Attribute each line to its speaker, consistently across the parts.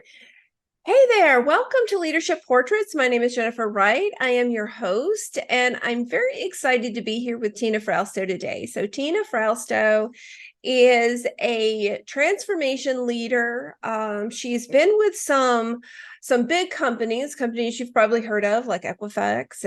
Speaker 1: Hey there, welcome to Leadership Portraits. My name is Jennifer Wright. I am your host, and I'm very excited to be here with Tina Frausto today. So, Tina Frausto is a transformation leader. She's been with some big companies you've probably heard of, like Equifax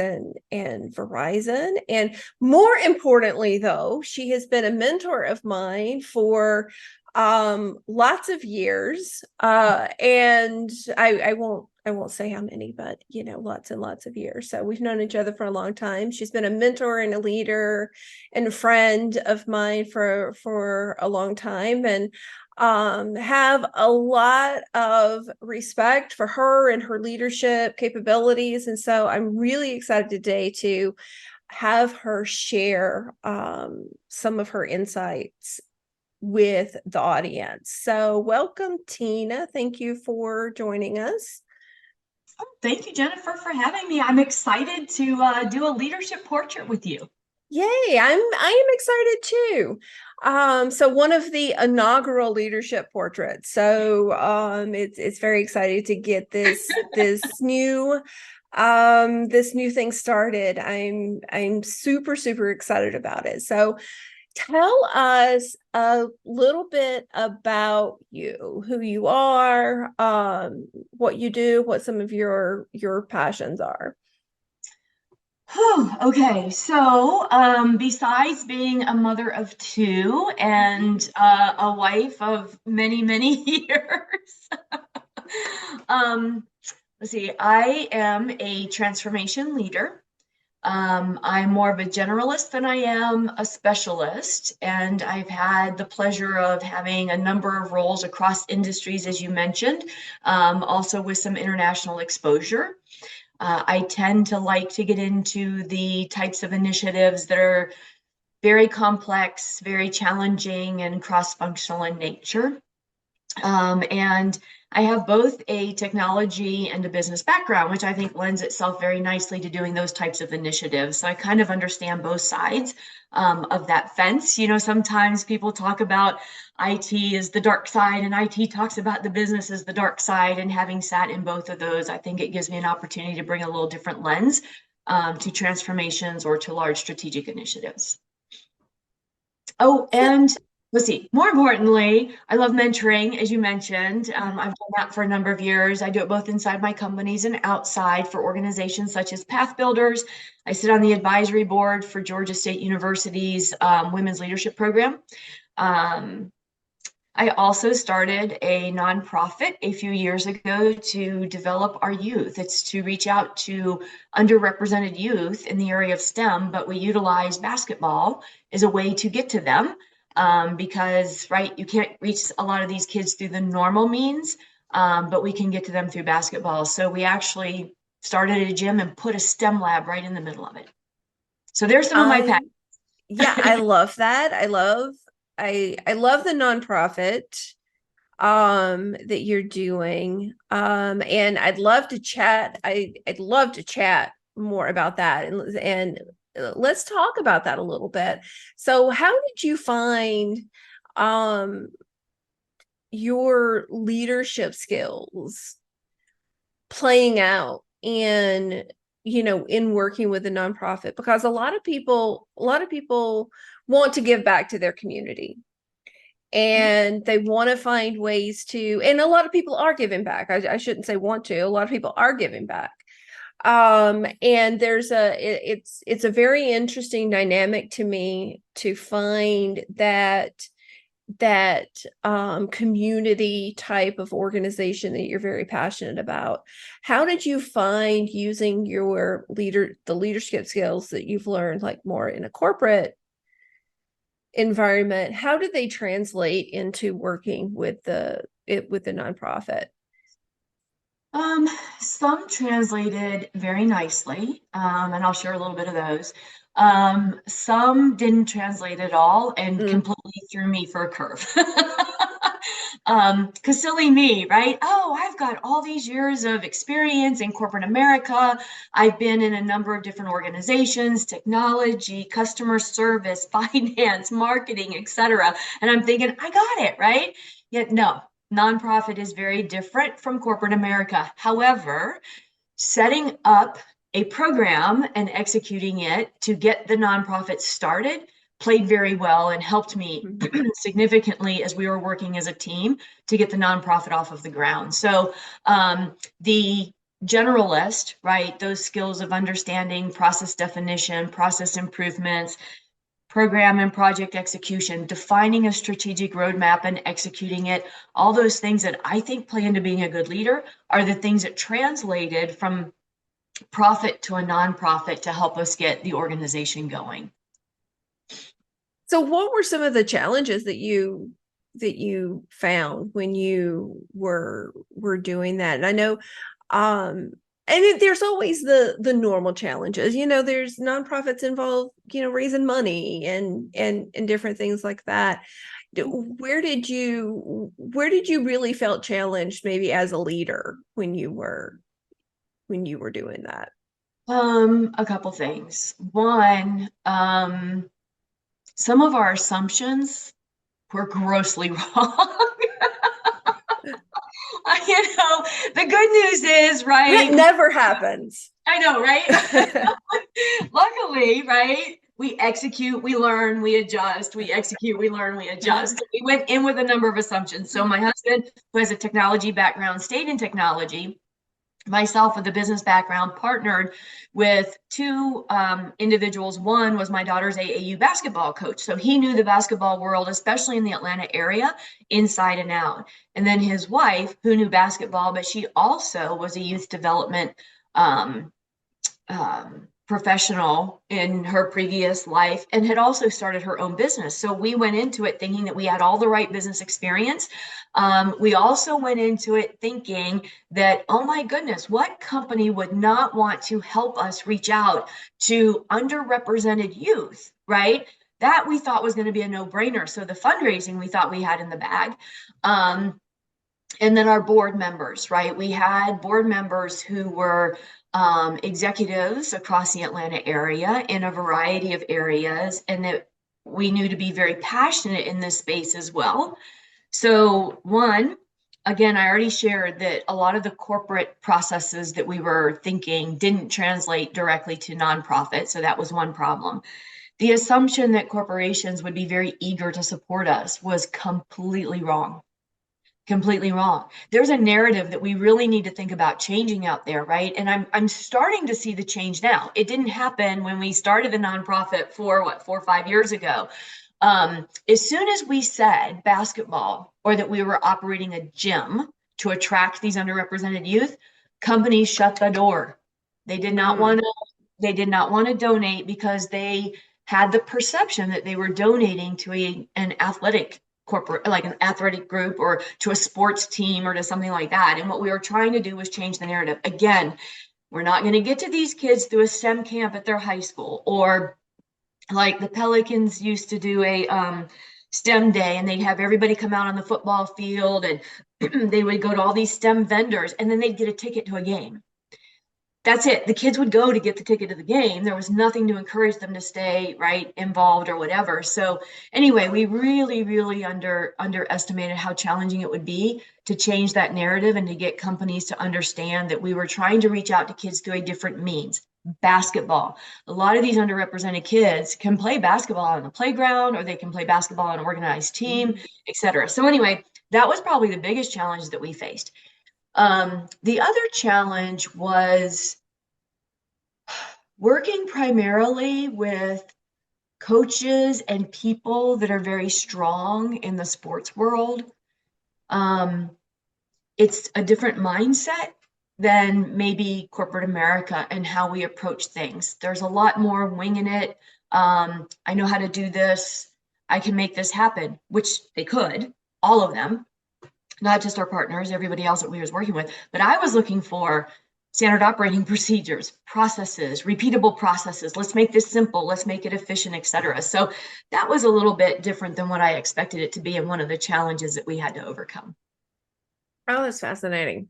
Speaker 1: and Verizon. And more importantly, though, she has been a mentor of mine for lots of years, and I won't say how many, but lots and lots of years. So we've known each other for a long time. She's been a mentor and a leader and a friend of mine for a long time, and have a lot of respect for her and her leadership capabilities. And so I'm really excited today to have her share some of her insights with the audience. So welcome, Tina. Thank you for joining us.
Speaker 2: Oh, thank you, Jennifer, for having me. I'm excited to do a leadership portrait with you.
Speaker 1: Yay, I am excited too. So one of the inaugural leadership portraits. So it's very exciting to get this new thing started. I'm super excited about it. So tell us a little bit about you, who you are, what you do, what some of your passions are.
Speaker 2: Whew, okay, so besides being a mother of two and a wife of many years, um, let's see, I am a transformation leader. I'm more of a generalist than I am a specialist, and I've had the pleasure of having a number of roles across industries, as you mentioned, also with some international exposure. I tend to like to get into the types of initiatives that are very complex, very challenging, and cross-functional in nature. And I have both a technology and a business background, which I think lends itself very nicely to doing those types of initiatives. So I kind of understand both sides of that fence. You know, sometimes people talk about IT as the dark side, and IT talks about the business as the dark side. And having sat in both of those, I think it gives me an opportunity to bring a little different lens to transformations or to large strategic initiatives. Oh, and let's see, more importantly, I love mentoring, as you mentioned. I've done that for a number of years. I do it both inside my companies and outside for organizations such as Path Builders. I sit on the advisory board for Georgia State University's Women's Leadership Program. Um, I also started a nonprofit a few years ago to develop our youth. It's to reach out to underrepresented youth in the area of STEM, but we utilize basketball as a way to get to them because, right, you can't reach a lot of these kids through the normal means, but we can get to them through basketball. So we actually started a gym and put a STEM lab right in the middle of it. So there's some of my
Speaker 1: I
Speaker 2: passions.
Speaker 1: Yeah, I love that. I love the nonprofit that you're doing. And I'd love to chat more about that, and let's talk about that a little bit. So how did you find um your leadership skills playing out in working with a nonprofit? Because a lot of people want to give back to their community, and they want to find ways to, and a lot of people are giving back. I shouldn't say want to, a lot of people are giving back. And it's a very interesting dynamic to me to find that community type of organization that you're very passionate about. How did you find using the leadership skills that you've learned, like more in a corporate environment, how did they translate into working with the nonprofit?
Speaker 2: Um, some translated very nicely, and I'll share a little bit of those. Some didn't translate at all and
Speaker 1: Mm.
Speaker 2: completely threw me for a curve. Because silly me, right? Oh, I've got all these years of experience in corporate America. I've been in a number of different organizations, technology, customer service, finance, marketing, etc. And I'm thinking, I got it, right? Yet no. nonprofit is very different from corporate America. However, setting up a program and executing it to get the nonprofit started played very well and helped me significantly as we were working as a team to get the nonprofit off of the ground. So the generalist, right, those skills of understanding process definition, process improvements, program and project execution, defining a strategic roadmap and executing it, all those things that I think play into being a good leader are the things that translated from profit to a nonprofit to help us get the organization going.
Speaker 1: So what were some of the challenges that you found when you were doing that? And I know there's always the normal challenges. There's nonprofits involved, raising money and different things like that. Where did you really felt challenged maybe as a leader when you were doing that?
Speaker 2: A couple things. One, some of our assumptions were grossly wrong. The good news is, right?
Speaker 1: That never happens.
Speaker 2: I know, right? Luckily, right? We execute, we learn, we adjust, we execute, we learn, we adjust. We went in with a number of assumptions. So my husband, who has a technology background, stayed in technology. Myself with a business background partnered with two individuals. One was my daughter's AAU basketball coach. So he knew the basketball world, especially in the Atlanta area, inside and out. And then his wife, who knew basketball, but she also was a youth development professional in her previous life and had also started her own business. So we went into it thinking that we had all the right business experience. We also went into it thinking that, oh my goodness, what company would not want to help us reach out to underrepresented youth, right? That we thought was going to be a no-brainer. So the fundraising we thought we had in the bag. And then our board members, right? We had board members who were executives across the Atlanta area in a variety of areas, and that we knew to be very passionate in this space as well. So one, again, I already shared that a lot of the corporate processes that we were thinking didn't translate directly to nonprofit. So that was one problem. The assumption that corporations would be very eager to support us was completely wrong. Completely wrong. There's a narrative that we really need to think about changing out there, right? And I'm starting to see the change now. It didn't happen when we started the nonprofit 4 or 5 years ago. As soon as we said basketball or that we were operating a gym to attract these underrepresented youth, companies shut the door. They did not want to. They did not want to donate because they had the perception that they were donating to an athletic corporate, like an athletic group or to a sports team or to something like that. And what we were trying to do was change the narrative. Again, we're not going to get to these kids through a STEM camp at their high school, or like the Pelicans used to do a STEM day, and they'd have everybody come out on the football field, and they would go to all these STEM vendors, and then they'd get a ticket to a game. That's it. The kids would go to get the ticket to the game. There was nothing to encourage them to stay right involved or whatever. So anyway, we really, really underestimated how challenging it would be to change that narrative and to get companies to understand that we were trying to reach out to kids through a different means. Basketball. A lot of these underrepresented kids can play basketball on the playground, or they can play basketball on an organized team, etc. So anyway, that was probably the biggest challenge that we faced. The other challenge was working primarily with coaches and people that are very strong in the sports world. It's a different mindset than maybe corporate America and how we approach things. There's a lot more winging it. I know how to do this. I can make this happen, which they could, all of them. Not just our partners, everybody else that we was working with, but I was looking for standard operating procedures, processes, repeatable processes. Let's make this simple. Let's make it efficient, et cetera. So that was a little bit different than what I expected it to be, and one of the challenges that we had to overcome.
Speaker 1: Oh, that's fascinating.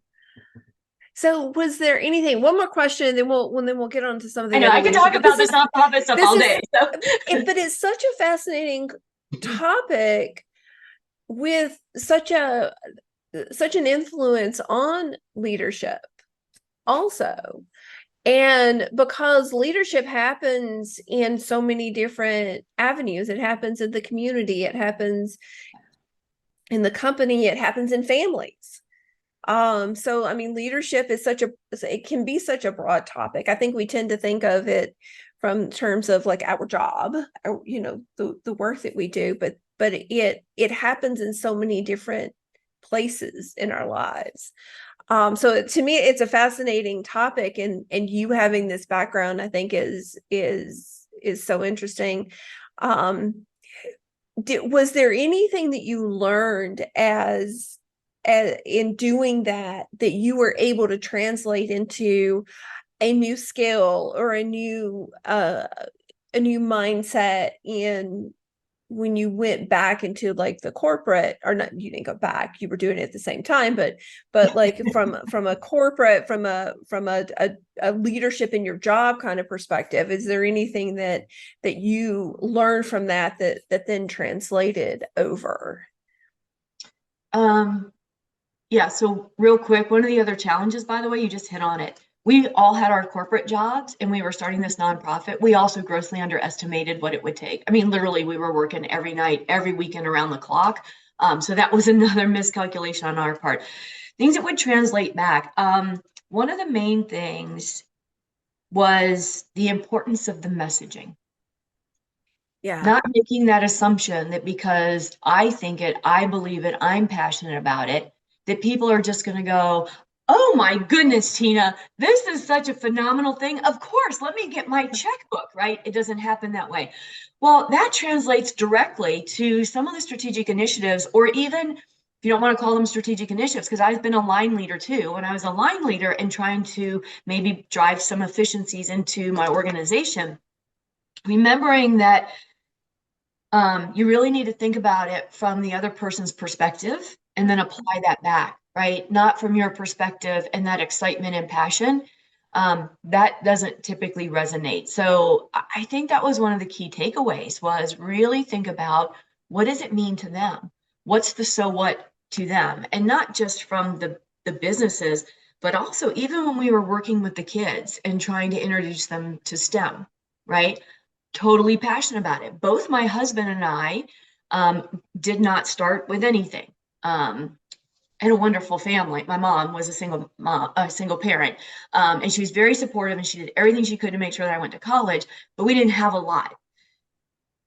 Speaker 1: So was there anything, one more question, and then we'll get on to some of the
Speaker 2: I know I can talk about this nonprofit stuff all day. So.
Speaker 1: But it's such a fascinating topic with such a such an influence on leadership also. And because leadership happens in so many different avenues, it happens in the community, it happens in the company, it happens in families. So I mean, leadership is it can be such a broad topic. I think we tend to think of it from terms of like our job, or, the work that we do, but it happens in so many different places in our lives. So to me, it's a fascinating topic, and you having this background, I think is so interesting. Was there anything that you learned as in doing that you were able to translate into a new skill or a new mindset in when you went back into like the corporate, or not, you didn't go back, you were doing it at the same time, but like from a corporate, from a leadership in your job kind of perspective, is there anything that you learned from that then translated over?
Speaker 2: Yeah, so real quick, one of the other challenges, by the way, you just hit on it. We all had our corporate jobs and we were starting this nonprofit. We also grossly underestimated what it would take. I mean, literally, we were working every night, every weekend around the clock. So that was another miscalculation on our part. Things that would translate back. One of the main things was the importance of the messaging.
Speaker 1: Yeah.
Speaker 2: Not making that assumption that because I think it, I believe it, I'm passionate about it, that people are just going to go, oh my goodness, Tina, this is such a phenomenal thing. Of course, let me get my checkbook, right? It doesn't happen that way. Well, that translates directly to some of the strategic initiatives, or even if you don't want to call them strategic initiatives, because I've been a line leader too. When I was a line leader and trying to maybe drive some efficiencies into my organization, remembering that you really need to think about it from the other person's perspective and then apply that back, right? Not from your perspective and that excitement and passion. That doesn't typically resonate. So I think that was one of the key takeaways, was really think about, what does it mean to them? What's the so what to them? And not just from the businesses, but also even when we were working with the kids and trying to introduce them to STEM, right? Totally passionate about it. Both my husband and I did not start with anything. And a wonderful family. My mom was a single mom, a single parent, and she was very supportive, and she did everything she could to make sure that I went to college. But we didn't have a lot.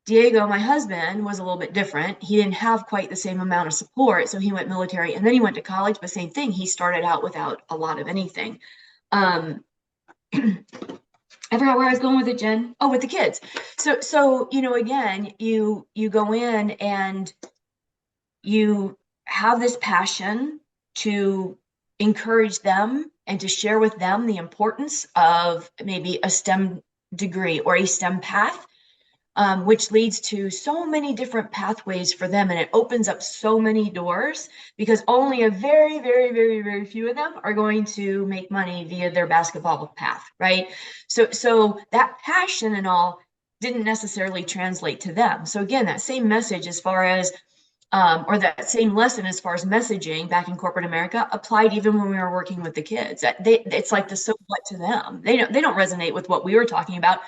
Speaker 2: Diego, my husband, was a little bit different. He didn't have quite the same amount of support, so he went military, and then he went to college. But same thing, he started out without a lot of anything. I forgot where I was going with it, Jen. Oh, with the kids. So again, you go in and you have this passion to encourage them and to share with them the importance of maybe a STEM degree or a STEM path, which leads to so many different pathways for them. And it opens up so many doors, because only a very, very, very, very few of them are going to make money via their basketball path, right? So that passion and all didn't necessarily translate to them. So again, that same message as far as, or that same lesson as far as messaging back in corporate America applied even when we were working with the kids. It's like the so what to them. They don't resonate with what we were talking about.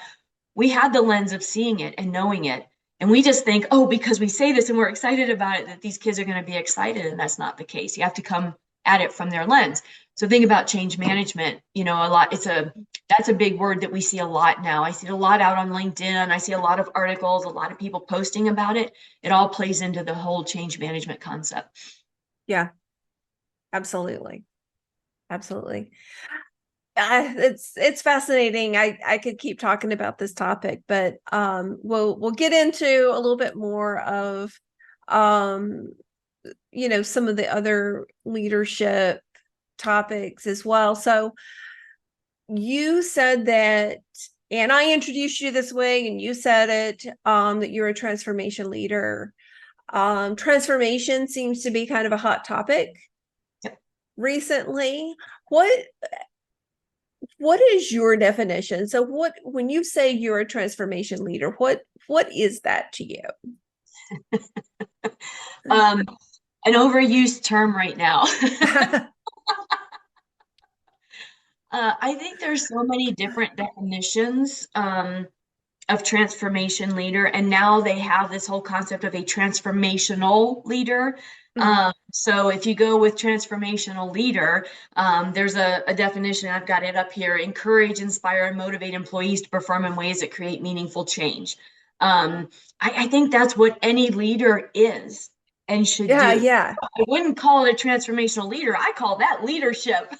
Speaker 2: We had the lens of seeing it and knowing it. And we just think, oh, because we say this and we're excited about it, that these kids are going to be excited. And that's not the case. You have to come at it from their lens. So think about change management, a lot. That's a big word that we see a lot now. I see it a lot out on LinkedIn. I see a lot of articles, a lot of people posting about it. It all plays into the whole change management concept.
Speaker 1: Yeah, absolutely. Absolutely. It's fascinating. I could keep talking about this topic, but we'll get into a little bit more of some of the other leadership topics as well. So you said that, and I introduced you this way, and you said it, that you're a transformation leader. Transformation seems to be kind of a hot topic recently. What is your definition? So when you say you're a transformation leader, what is that to you?
Speaker 2: an overused term right now. I think there's so many different definitions of transformation leader, and now they have this whole concept of a transformational leader.
Speaker 1: Mhm.
Speaker 2: So if you go with transformational leader, there's a definition, I've got it up here: encourage, inspire, and motivate employees to perform in ways that create meaningful change. I think that's what any leader is and should
Speaker 1: Yeah,
Speaker 2: do.
Speaker 1: yeah,
Speaker 2: I wouldn't call it a transformational leader. I call that leadership.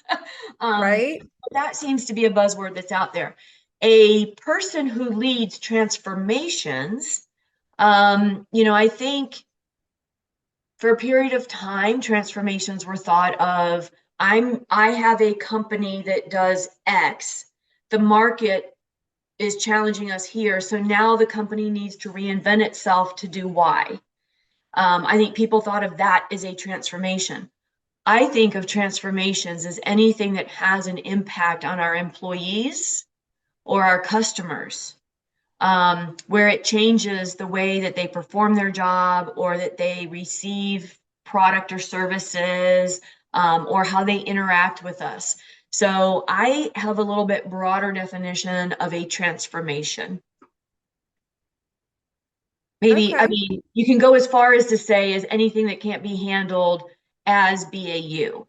Speaker 2: um,
Speaker 1: right.
Speaker 2: that seems to be a buzzword that's out there. A person who leads transformations, I think for a period of time, transformations were thought of, I have a company that does X. The market is challenging us here. So now the company needs to reinvent itself to do Y. I think people thought of that as a transformation. I think of transformations as anything that has an impact on our employees or our customers, where it changes the way that they perform their job or that they receive product or services, or how they interact with us. So I have a little bit broader definition of a transformation. Maybe, I
Speaker 1: Okay.
Speaker 2: mean, you can go as far as to say as anything that can't be handled as BAU.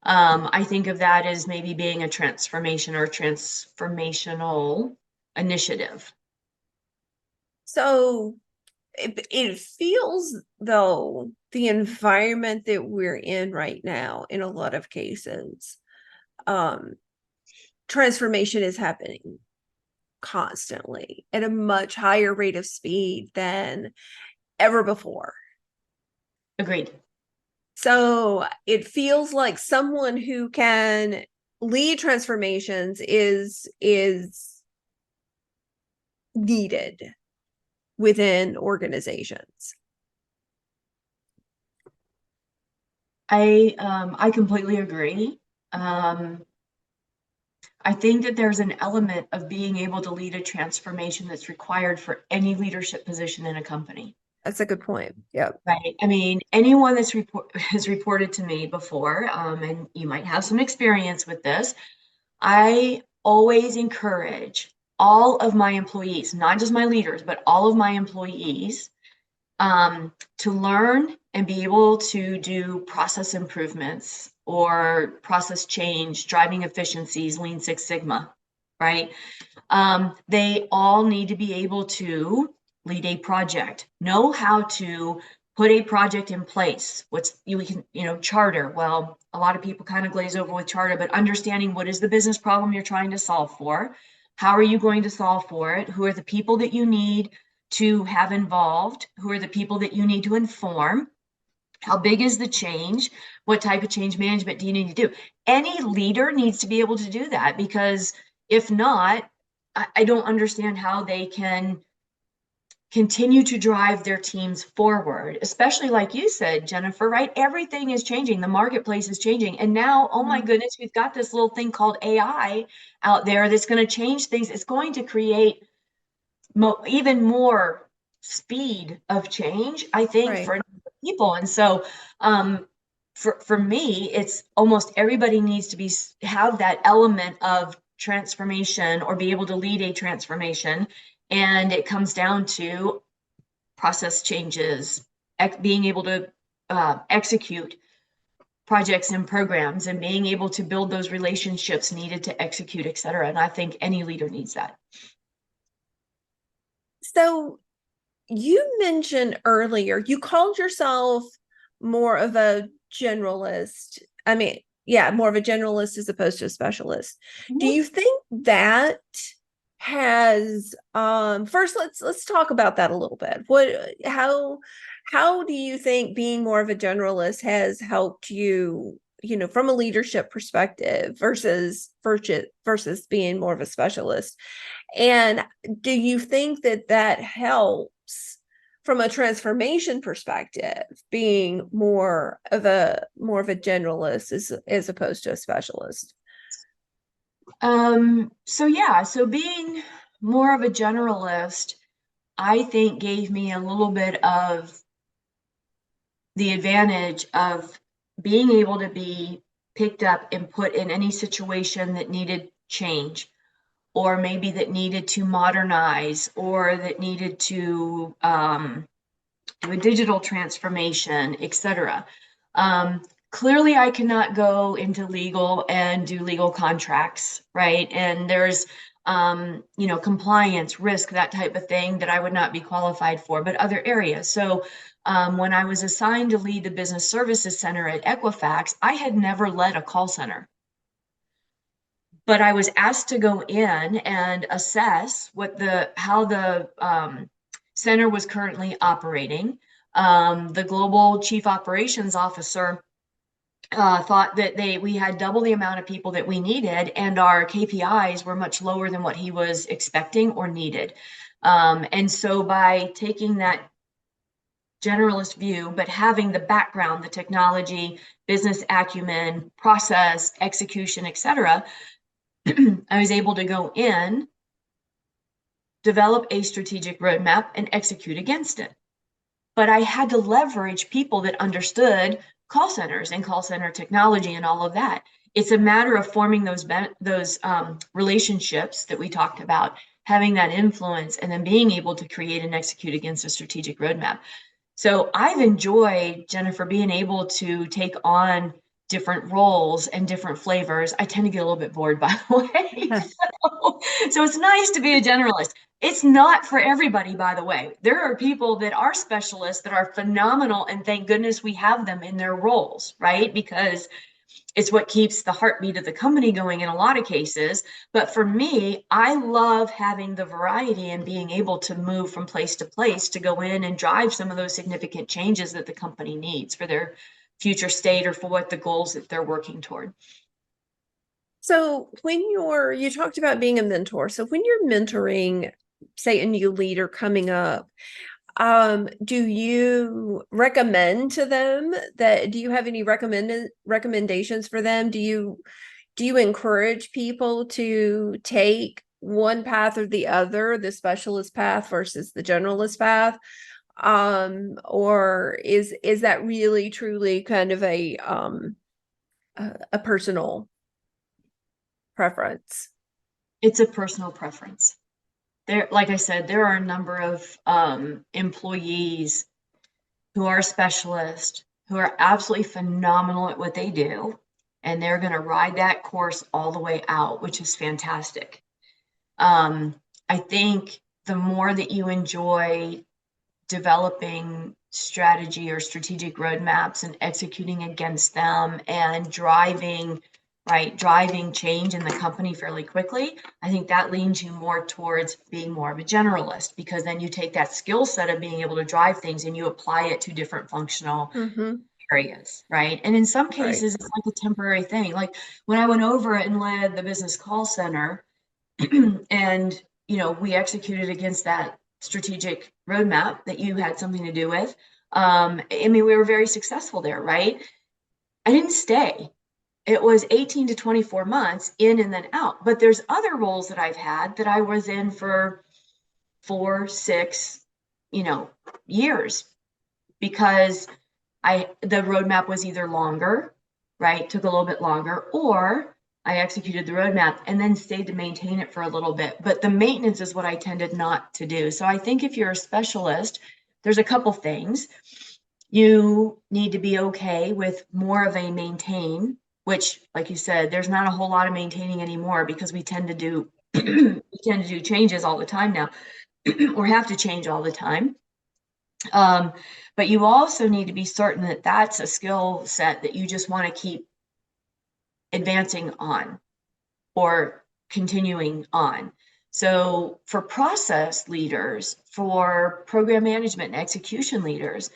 Speaker 2: I think of that as maybe being a transformation or transformational initiative.
Speaker 1: So it feels though the environment that we're in right now, in a lot of cases, um, transformation is happening constantly at a much higher rate of speed than ever before.
Speaker 2: Agreed.
Speaker 1: So it feels like someone who can lead transformations is needed within organizations.
Speaker 2: I completely agree. Um, I think that there's an element of being able to lead a transformation that's required for any leadership position in a company.
Speaker 1: That's a good point. Yep.
Speaker 2: Right. I mean, anyone that's has reported to me before, and you might have some experience with this, I always encourage all of my employees, not just my leaders, but all of my employees, to learn and be able to do process improvements or process change, driving efficiencies, Lean Six Sigma, right? They all need to be able to lead a project, know how to put a project in place. What's you can, charter. Well, a lot of people kind of glaze over with charter, but understanding what is the business problem you're trying to solve for, how are you going to solve for it, who are the people that you need to have involved, who are the people that you need to inform, how big is the change, what type of change management do you need to do. Any leader needs to be able to do that, because if not, I don't understand how they can continue to drive their teams forward, especially like you said, Jennifer, right? Everything is changing. The marketplace is changing. And now, oh my
Speaker 1: Mhm.
Speaker 2: goodness, we've got this little thing called AI out there that's going to change things. It's going to create even more speed of change, I think,
Speaker 1: Right.
Speaker 2: for people. And so, for me, it's almost everybody needs to have that element of transformation or be able to lead a transformation. And it comes down to process changes, being able to execute projects and programs, and being able to build those relationships needed to execute, et cetera. And I think any leader needs that.
Speaker 1: So you mentioned earlier, you called yourself more of a generalist. I mean, yeah, more of a generalist as opposed to a specialist. Do
Speaker 2: Mhm.
Speaker 1: you think that has first let's talk about that a little bit. How do you think being more of a generalist has helped you, from a leadership perspective versus being more of a specialist? And do you think that that helps from a transformation perspective, being more of a generalist as opposed to a specialist?
Speaker 2: So yeah, so being more of a generalist, I think gave me a little bit of the advantage of being able to be picked up and put in any situation that needed change, or maybe that needed to modernize, or that needed to do a digital transformation, etc. Clearly, I cannot go into legal and do legal contracts, right? And there's compliance, risk, that type of thing that I would not be qualified for, but other areas. So when I was assigned to lead the business services center at Equifax, I had never led a call center. But I was asked to go in and assess how the center was currently operating. The global chief operations officer thought that we had double the amount of people that we needed, and our KPIs were much lower than what he was expecting or needed. And so by taking that generalist view, but having the background, the technology, business acumen, process, execution, etc., I was able to go in, develop a strategic roadmap, and execute against it. But I had to leverage people that understood call centers and call center technology and all of that. It's a matter of forming those relationships that we talked about, having that influence, and then being able to create and execute against a strategic roadmap. So I've enjoyed, Jennifer, being able to take on different roles and different flavors. I tend to get a little bit bored, by the way. So it's nice to be a generalist. It's not for everybody, by the way. There are people that are specialists that are phenomenal, and thank goodness we have them in their roles, right? Because it's what keeps the heartbeat of the company going in a lot of cases. But for me, I love having the variety and being able to move from place to place to go in and drive some of those significant changes that the company needs for their future state or for what the goals that they're working toward.
Speaker 1: So when you talked about being a mentor. So when you're mentoring, say, a new leader coming up, do you recommend to them do you have any recommendations for them? Do you encourage people to take one path or the other, the specialist path versus the generalist path? Or is that really truly kind of a personal preference?
Speaker 2: It's a personal preference. There, like I said, there are a number of employees who are specialists, who are absolutely phenomenal at what they do, and they're going to ride that course all the way out, which is fantastic. I think the more that you enjoy developing strategy or strategic roadmaps and executing against them and driving change in the company fairly quickly, I think that leans you more towards being more of a generalist, because then you take that skill set of being able to drive things and you apply it to different functional areas, right? And in some cases, it's like a temporary thing. Like when I went over and led the business call center and, we executed against that strategic roadmap that you had something to do with. We were very successful there, right? I didn't stay. It was 18 to 24 months in and then out. But there's other roles that I've had that I was in for 4, 6, years, because the roadmap was either longer, right? Took a little bit longer, or I executed the roadmap and then stayed to maintain it for a little bit. But the maintenance is what I tended not to do. So I think if you're a specialist, there's a couple things. You need to be okay with more of a maintain, which, like you said, there's not a whole lot of maintaining anymore, because we tend to do changes all the time now, or have to change all the time. But you also need to be certain that that's a skill set that you just want to keep advancing on or continuing on. So for process leaders, for program management and execution leaders,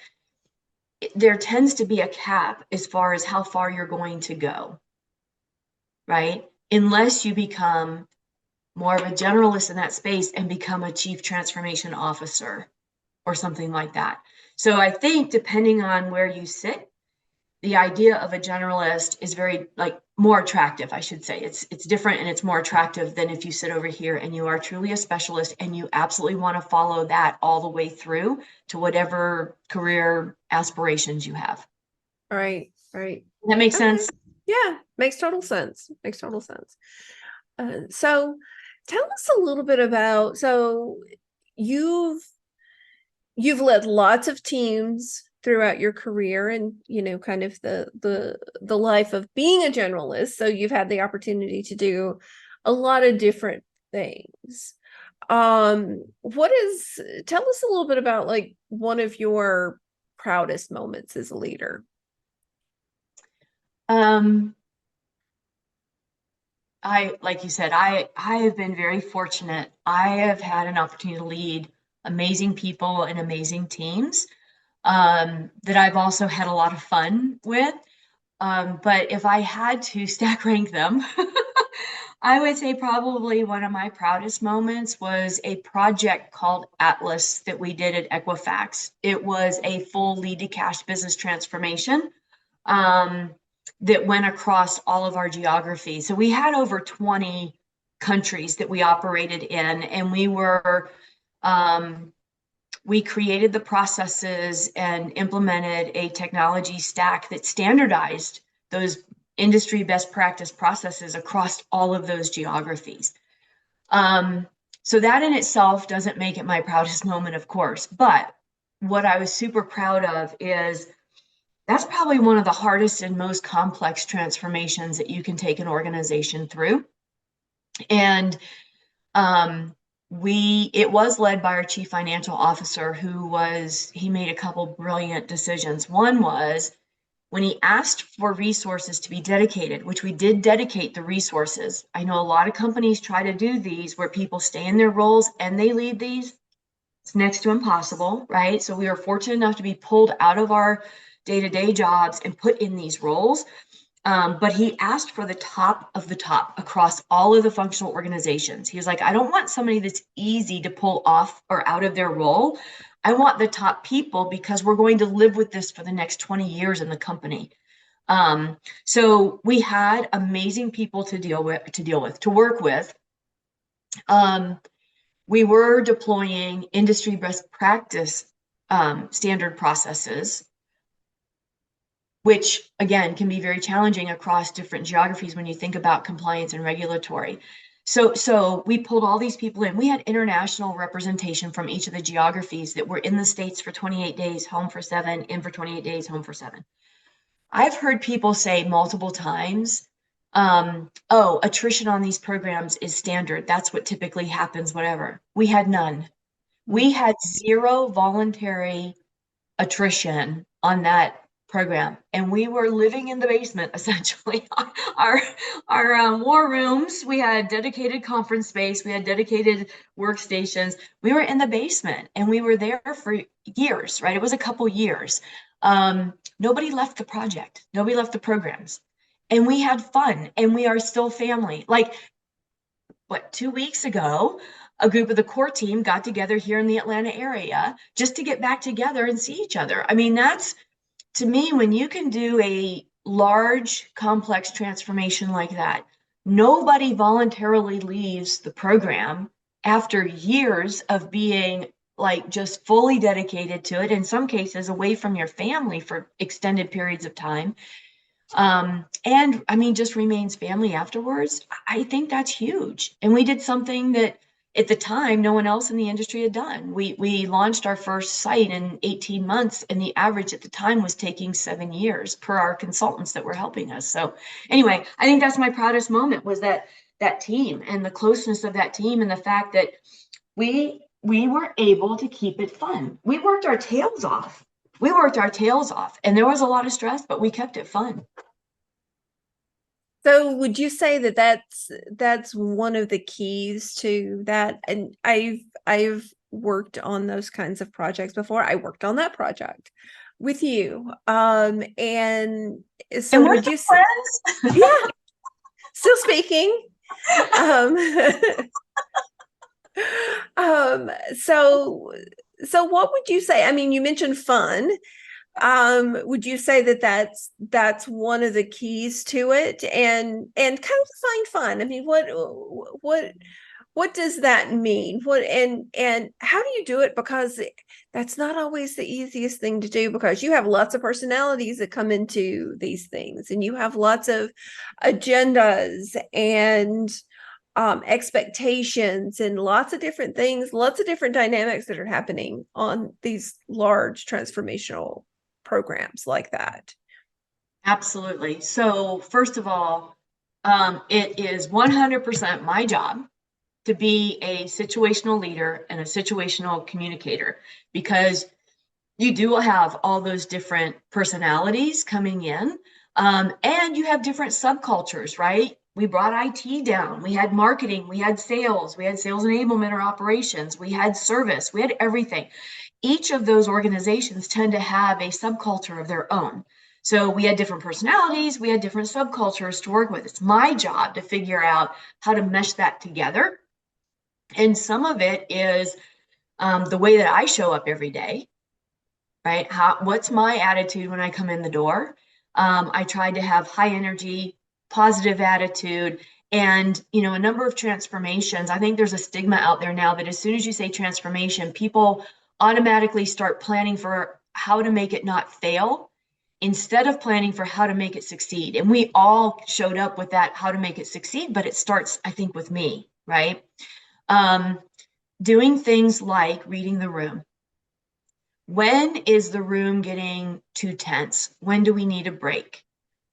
Speaker 2: there tends to be a cap as far as how far you're going to go, right? Unless you become more of a generalist in that space and become a chief transformation officer or something like that. So I think depending on where you sit, the idea of a generalist is very, like, more attractive, I should say. It's different and it's more attractive than if you sit over here and you are truly a specialist and you absolutely want to follow that all the way through to whatever career aspirations you have.
Speaker 1: Right, right.
Speaker 2: That makes
Speaker 1: Okay.
Speaker 2: sense?
Speaker 1: Yeah, makes total sense. Makes total sense. So tell us a little bit about, so you've you've led lots of teams throughout your career and kind of the life of being a generalist, so you've had the opportunity to do a lot of different things. Tell us a little bit about like one of your proudest moments as a leader.
Speaker 2: Um, like you said, I have been very fortunate. I have had an opportunity to lead amazing people and amazing teams, that I've also had a lot of fun with. But if I had to stack rank them, I would say probably one of my proudest moments was a project called Atlas that we did at Equifax. It was a full lead to cash business transformation, um, that went across all of our geography. So we had over 20 countries that we operated in, and we created the processes and implemented a technology stack that standardized those industry best practice processes across all of those geographies. So that in itself doesn't make it my proudest moment, of course, but what I was super proud of is that's probably one of the hardest and most complex transformations that you can take an organization through. And um, it was led by our chief financial officer, he made a couple brilliant decisions. One was when he asked for resources to be dedicated, which we did dedicate the resources. I know a lot of companies try to do these where people stay in their roles and they lead these. It's next to impossible, right? So we were fortunate enough to be pulled out of our day-to-day jobs and put in these roles. But he asked for the top of the top across all of the functional organizations. He was like, I don't want somebody that's easy to pull off or out of their role. I want the top people because we're going to live with this for the next 20 years in the company. So we had amazing people to work with. We were deploying industry best practice standard processes, which again can be very challenging across different geographies when you think about compliance and regulatory. So we pulled all these people in. We had international representation from each of the geographies that were in the States for 28 days, home for 7, in for 28 days, home for 7. I've heard people say multiple times, oh, attrition on these programs is standard. That's what typically happens, whatever. We had none. We had 0 voluntary attrition on that program, and we were living in the basement essentially. Our war rooms, we had dedicated conference space, we had dedicated workstations. We were in the basement and we were there for years, right? It was a couple years. Nobody left the project, nobody left the programs, and we had fun, and we are still family. Like, what, 2 weeks ago, a group of the core team got together here in the Atlanta area just to get back together and see each other. I mean, that's, to me, when you can do a large, complex transformation like that, nobody voluntarily leaves the program after years of being like just fully dedicated to it, in some cases away from your family for extended periods of time. And I mean, just remains family afterwards. I think that's huge. And we did something that at the time no one else in the industry had done. We launched our first site in 18 months, and the average at the time was taking 7 years per our consultants that were helping us. So anyway, I think that's my proudest moment, was that team and the closeness of that team, and the fact that we were able to keep it fun. We worked our tails off. And there was a lot of stress, but we kept it fun.
Speaker 1: So would you say that that's one of the keys to that? And I've worked on those kinds of projects before. I worked on that project with you. And so
Speaker 2: And we're
Speaker 1: would
Speaker 2: still
Speaker 1: you say,
Speaker 2: friends.
Speaker 1: yeah, still speaking. Um, um, so so what would you say? I mean, you mentioned fun. Would you say that that's one of the keys to it, and kind of find fun? I mean, what does that mean? What and how do you do it? Because that's not always the easiest thing to do, because you have lots of personalities that come into these things, and you have lots of agendas and expectations and lots of different things, lots of different dynamics that are happening on these large transformational programs like that.
Speaker 2: Absolutely. So first of all, it is 100% my job to be a situational leader and a situational communicator, because you do have all those different personalities coming in, and you have different subcultures, right? We brought IT down, we had marketing, we had sales enablement or operations, we had service, we had everything. Each of those organizations tend to have a subculture of their own. So we had different personalities, we had different subcultures to work with. It's my job to figure out how to mesh that together. And some of it is the way that I show up every day, right? What's my attitude when I come in the door? I tried to have high energy, positive attitude, and a number of transformations. I think there's a stigma out there now that as soon as you say transformation, people automatically start planning for how to make it not fail instead of planning for how to make it succeed. And we all showed up with that how to make it succeed, but it starts, I think, with me, right? Doing things like reading the room. When is the room getting too tense? When do we need a break?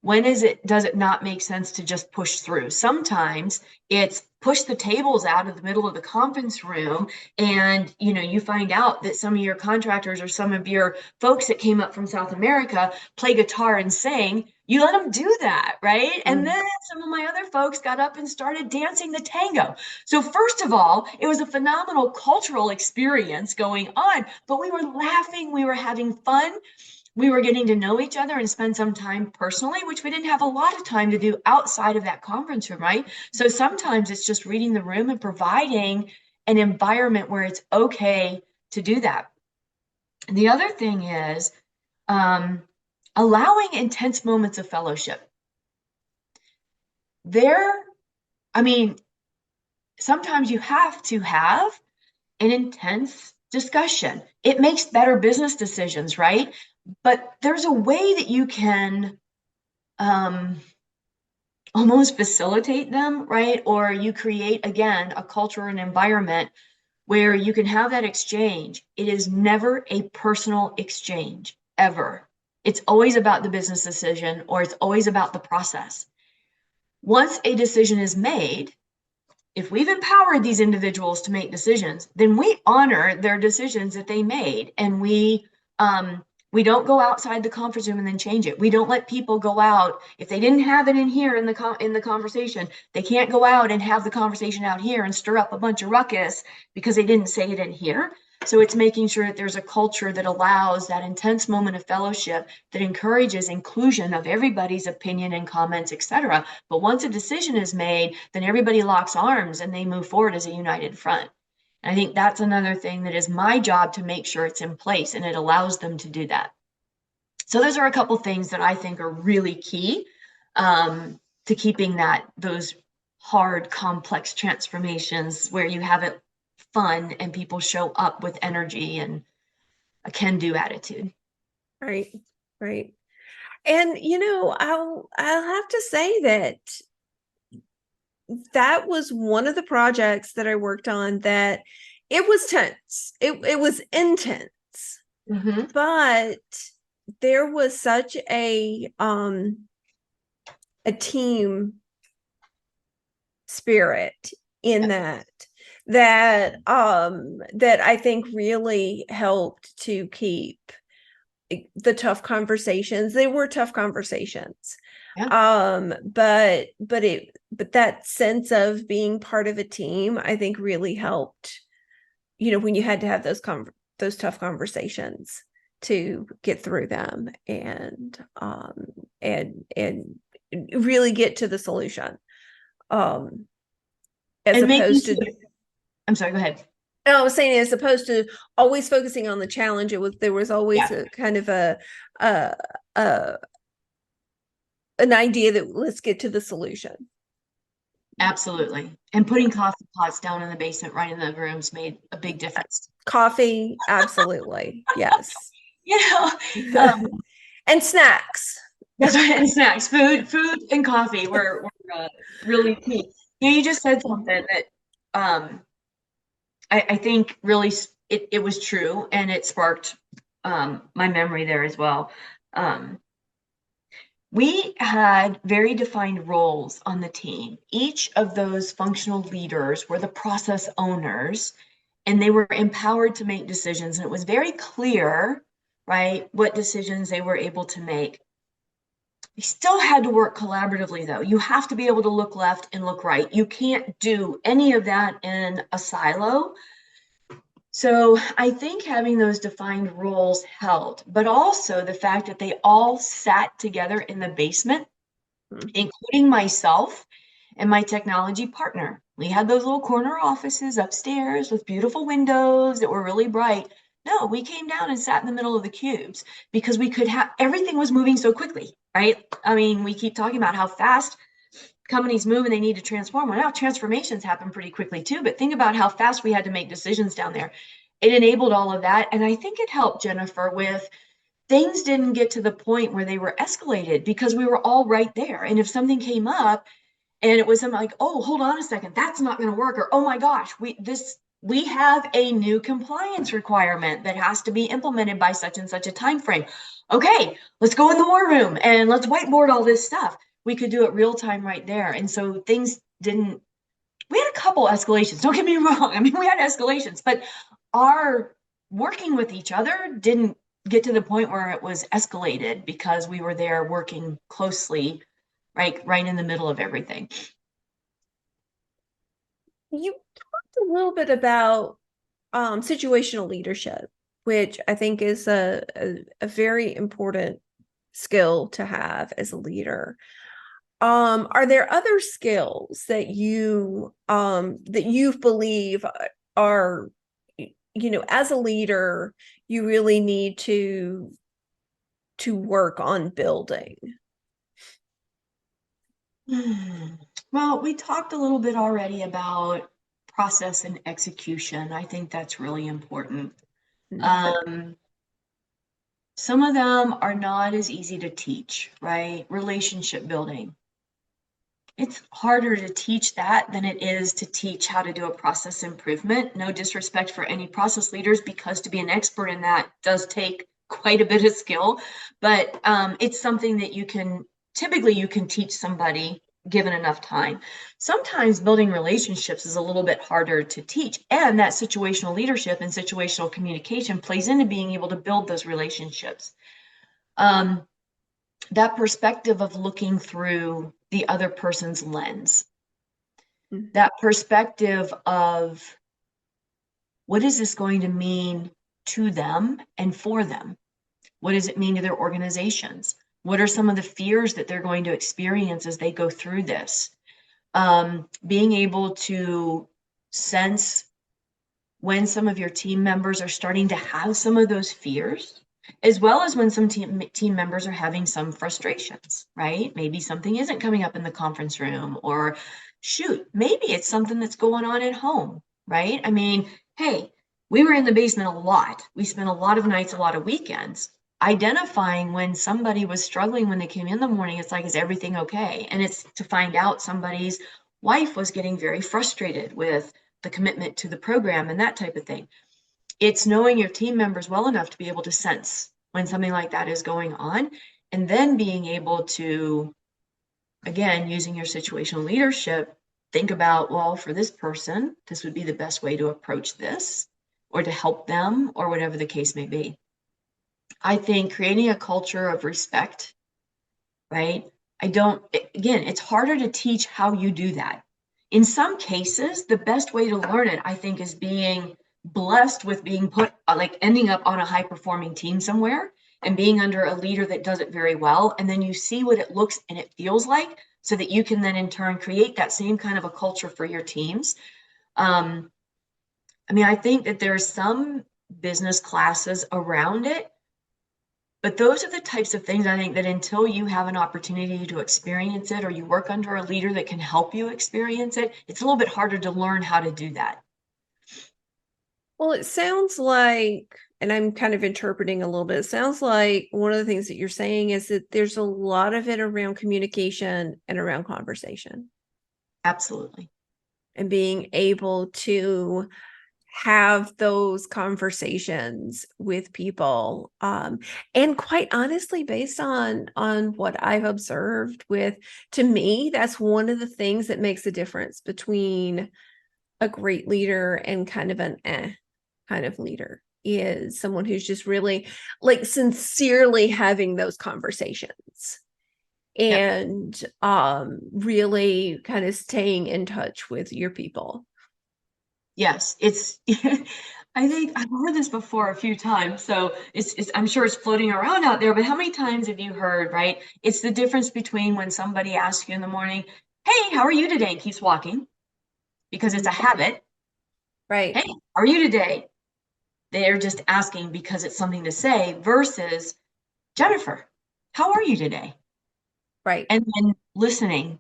Speaker 2: Does it not make sense to just push through? Sometimes it's push the tables out of the middle of the conference room, and you find out that some of your contractors or some of your folks that came up from South America play guitar and sing. You let them do that, right? And then some of my other folks got up and started dancing the tango. So first of all, it was a phenomenal cultural experience going on, but we were laughing, we were having fun. We were getting to know each other and spend some time personally, which we didn't have a lot of time to do outside of that conference room, right? So sometimes it's just reading the room and providing an environment where it's okay to do that. The other thing is allowing intense moments of fellowship. Sometimes you have to have an intense discussion. It makes better business decisions, right? But there's a way that you can almost facilitate them, right? Or you create, again, a culture and environment where you can have that exchange. It is never a personal exchange, ever. It's always about the business decision, or it's always about the process. Once a decision is made, if we've empowered these individuals to make decisions, then we honor their decisions that they made, and we don't go outside the conference room and then change it. We don't let people go out if they didn't have it in here in the conversation. They can't go out and have the conversation out here and stir up a bunch of ruckus because they didn't say it in here. So it's making sure that there's a culture that allows that intense moment of fellowship, that encourages inclusion of everybody's opinion and comments, etc. But once a decision is made, then everybody locks arms and they move forward as a united front. And I think that's another thing that is my job to make sure it's in place, and it allows them to do that. So those are a couple things that I think are really key to keeping those hard, complex transformations where you have it fun and people show up with energy and a can-do attitude.
Speaker 1: Right, right. And I'll have to say that was one of the projects that I worked on that it was tense. It was intense, but there was such a team spirit in that I think really helped to keep the tough conversations. They were tough conversations. Yeah. But that sense of being part of a team, I think, really helped, when you had to have those tough conversations to get through them and really get to the solution. As opposed to,
Speaker 2: I'm sorry, go ahead.
Speaker 1: No, I was saying as opposed to always focusing on the challenge, there was always
Speaker 2: Yeah,
Speaker 1: a kind of a, a an idea that let's get to the solution.
Speaker 2: absolutely. And putting coffee pots down in the basement right in the rooms made a big difference.
Speaker 1: Coffee, absolutely. Yes.
Speaker 2: You know,
Speaker 1: And snacks.
Speaker 2: that's right. And snacks, food and coffee were really key. You just said something that um, I think really it was true, and it sparked my memory there as well. Um, we had very defined roles on the team. Each of those functional leaders were the process owners, and they were empowered to make decisions. And it was very clear, right, what decisions they were able to make. You still had to work collaboratively, though. You have to be able to look left and look right. You can't do any of that in a silo. So I think having those defined roles helped, but also the fact that they all sat together in the basement, including myself and my technology partner. We had those little corner offices upstairs with beautiful windows that were really bright. No, we came down and sat in the middle of the cubes because we could have everything was moving so quickly, right? I mean, we keep talking about how fast companies move and they need to transform. Well, now transformations happen pretty quickly too, but think about how fast we had to make decisions down there. It enabled all of that. And I think it helped, Jennifer, with things didn't get to the point where they were escalated because we were all right there. And if something came up and it was something like, oh, hold on a second, that's not going to work, or oh my gosh, we have a new compliance requirement that has to be implemented by such and such a time frame. Okay, let's go in the war room and let's whiteboard all this stuff. We could do it real time right there. And so things didn't, we had a couple escalations, don't get me wrong. I mean, we had escalations, but our working with each other didn't get to the point where it was escalated because we were there working closely, right in the middle of everything.
Speaker 1: You talked a little bit about situational leadership, which I think is a very important skill to have as a leader. Are there other skills that you believe are, as a leader, you really need to work on building?
Speaker 2: Well, we talked a little bit already about process and execution. I think that's really important. Um, some of them are not as easy to teach, right? Relationship building. It's harder to teach that than it is to teach how to do a process improvement. No disrespect for any process leaders, because to be an expert in that does take quite a bit of skill, but it's something that typically you can teach somebody given enough time. Sometimes building relationships is a little bit harder to teach, and that situational leadership and situational communication plays into being able to build those relationships. That perspective of looking through the other person's lens, that perspective of what is this going to mean to them and for them? What does it mean to their organizations? What are some of the fears that they're going to experience as they go through this? Being able to sense when some of your team members are starting to have some of those fears, as well as when some team members are having some frustrations, right? Maybe something isn't coming up in the conference room, or shoot, maybe it's something that's going on at home, right? I mean, hey, we were in the basement a lot. We spent a lot of nights, a lot of weekends. Identifying when somebody was struggling when they came in the morning, it's like, is everything okay? And it's to find out somebody's wife was getting very frustrated with the commitment to the program and that type of thing. It's knowing your team members well enough to be able to sense when something like that is going on, and then being able to, again, using your situational leadership, think about, well, for this person, this would be the best way to approach this, or to help them, or whatever the case may be. I think creating a culture of respect, right? Again, it's harder to teach how you do that. In some cases, the best way to learn it, I think, is being blessed with being put, like ending up on a high performing team somewhere and being under a leader that does it very well. And then you see what it looks and it feels like, so that you can then in turn create that same kind of a culture for your teams. I mean, I think that there's some business classes around it, but those are the types of things I think that until you have an opportunity to experience it, or you work under a leader that can help you experience it, it's a little bit harder to learn how to do that.
Speaker 1: Well, it sounds like, and I'm kind of interpreting a little bit, it sounds like one of the things that you're saying is that there's a lot of it around communication and around conversation
Speaker 2: Absolutely.
Speaker 1: and being able to have those conversations with people. And quite honestly, based on what I've observed with, to me, that's one of the things that makes a difference between a great leader and kind of an kind of leader, is someone who's just really like sincerely having those conversations
Speaker 2: Yep.
Speaker 1: and really kind of staying in touch with your people.
Speaker 2: Yes, it's I think I've heard this before a few times, so it's I'm sure it's floating around out there, but how many times have you heard, right? It's the difference between when somebody asks you in the morning, "Hey, how are you today?" and keeps walking because it's a habit. "Hey,
Speaker 1: Right,
Speaker 2: how are you today?" They're just asking because it's something to say versus, "Jennifer, how are you today?"
Speaker 1: right,
Speaker 2: And then listening,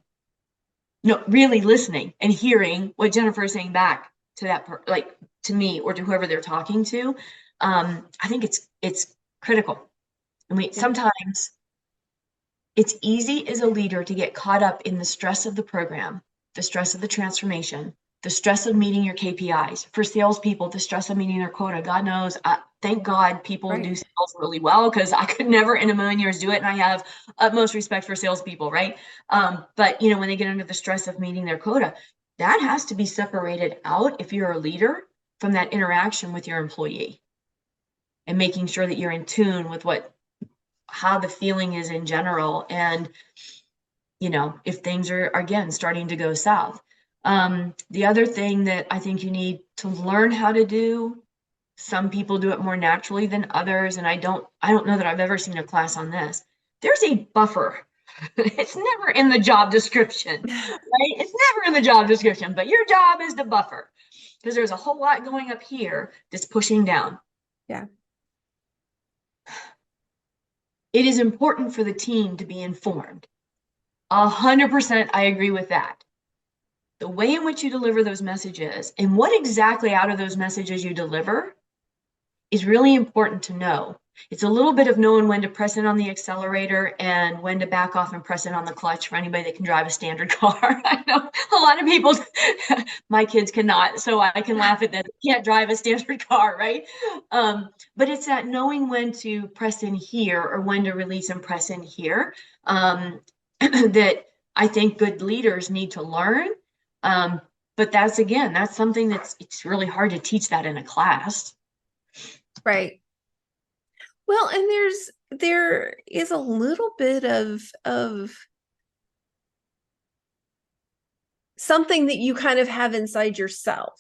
Speaker 2: no, really listening and hearing what Jennifer is saying back to that, like to me or to whoever they're talking to. I think it's critical. I mean,
Speaker 1: yeah,
Speaker 2: sometimes it's easy as a leader to get caught up in the stress of the program, the stress of the transformation, the stress of meeting your KPIs. For salespeople, the stress of meeting their quota. God knows, thank God people do
Speaker 1: right,
Speaker 2: sales really well, because I could never in a million years do it. And I have utmost respect for salespeople, right? But when they get under the stress of meeting their quota, that has to be separated out if you're a leader from that interaction with your employee, and making sure that you're in tune with how the feeling is in general, and if things are again starting to go south. The other thing that I think you need to learn how to do, some people do it more naturally than others, and I don't know that I've ever seen a class on this. There's a buffer. It's never in the job description, right? It's never in the job description, but your job is the buffer, because there's a whole lot going up here that's pushing down.
Speaker 1: yeah,
Speaker 2: It is important for the team to be informed. 100% I agree with that. The way in which you deliver those messages and what exactly out of those messages you deliver is really important to know. It's a little bit of knowing when to press in on the accelerator and when to back off and press in on the clutch, for anybody that can drive a standard car. I know a lot of people, my kids cannot, so I can laugh at that. Can't drive a standard car, right? But it's that knowing when to press in here or when to release and press in here, that I think good leaders need to learn. But that's something it's really hard to teach that in a class.
Speaker 1: right. Well, and there is a little bit of something that you kind of have inside yourself,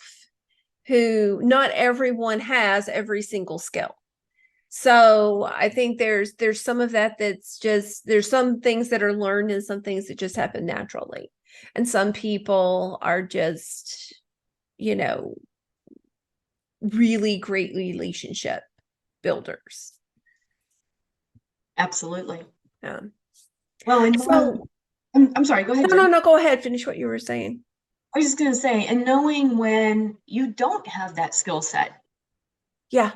Speaker 1: who not everyone has every single skill. So I think there's some of that that's just, there's some things that are learned and some things that just happen naturally. And some people are just, you know, really great relationship builders.
Speaker 2: Absolutely.
Speaker 1: Um,
Speaker 2: Well, and
Speaker 1: so
Speaker 2: I'm sorry, go ahead,
Speaker 1: no, no,
Speaker 2: Jen.
Speaker 1: no, go ahead, finish what you were saying.
Speaker 2: I was just going to say, and knowing when you don't have that skill set,
Speaker 1: Yeah,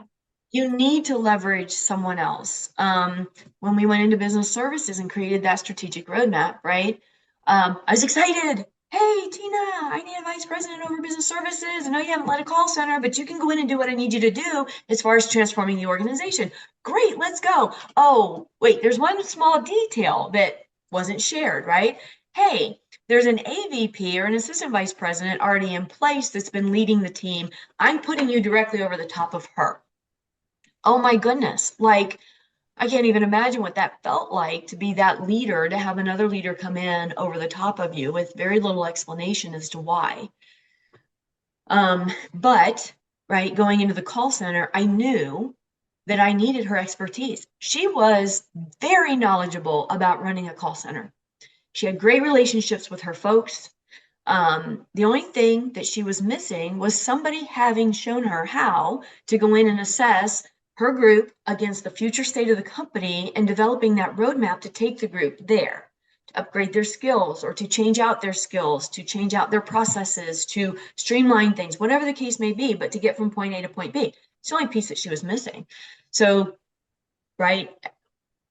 Speaker 2: you need to leverage someone else. When we went into business services and created that strategic roadmap, right? I was excited. Hey, Tina, I need a vice president over business services. I know you haven't led a call center, but you can go in and do what I need you to do as far as transforming the organization. Great, let's go. Oh, wait, there's one small detail that wasn't shared, right? Hey, there's an AVP or an assistant vice president already in place that's been leading the team. I'm putting you directly over the top of her. Oh my goodness. Like, I can't even imagine what that felt like to be that leader, to have another leader come in over the top of you with very little explanation as to why. But right, going into the call center, I knew that I needed her expertise. She was very knowledgeable about running a call center. She had great relationships with her folks. The only thing that she was missing was somebody having shown her how to go in and assess her group against the future state of the company and developing that roadmap to take the group there, to upgrade their skills or to change out their skills, to change out their processes, to streamline things, whatever the case may be, but to get from point A to point B. It's the only piece that she was missing. So, right,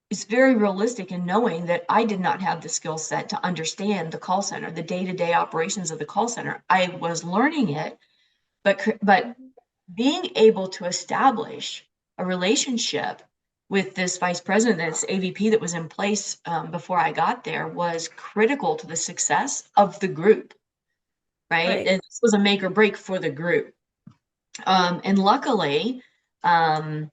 Speaker 2: it's very realistic in knowing that I did not have the skill set to understand the call center, the day-to-day operations of the call center. I was learning it, but being able to establish a relationship with this vice president, this AVP that was in place before I got there, was critical to the success of the group, right?
Speaker 1: Right.
Speaker 2: And this was a make or break for the group. And luckily, you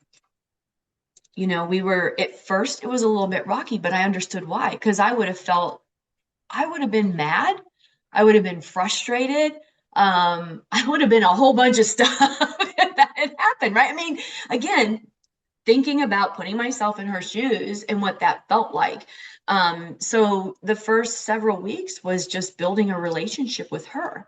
Speaker 2: know, we were at first, it was a little bit rocky, but I understood why, because I would have been mad. I would have been frustrated. I would have been a whole bunch of stuff if that had happened, right? I mean, again, thinking about putting myself in her shoes and what that felt like. So the first several weeks was just building a relationship with her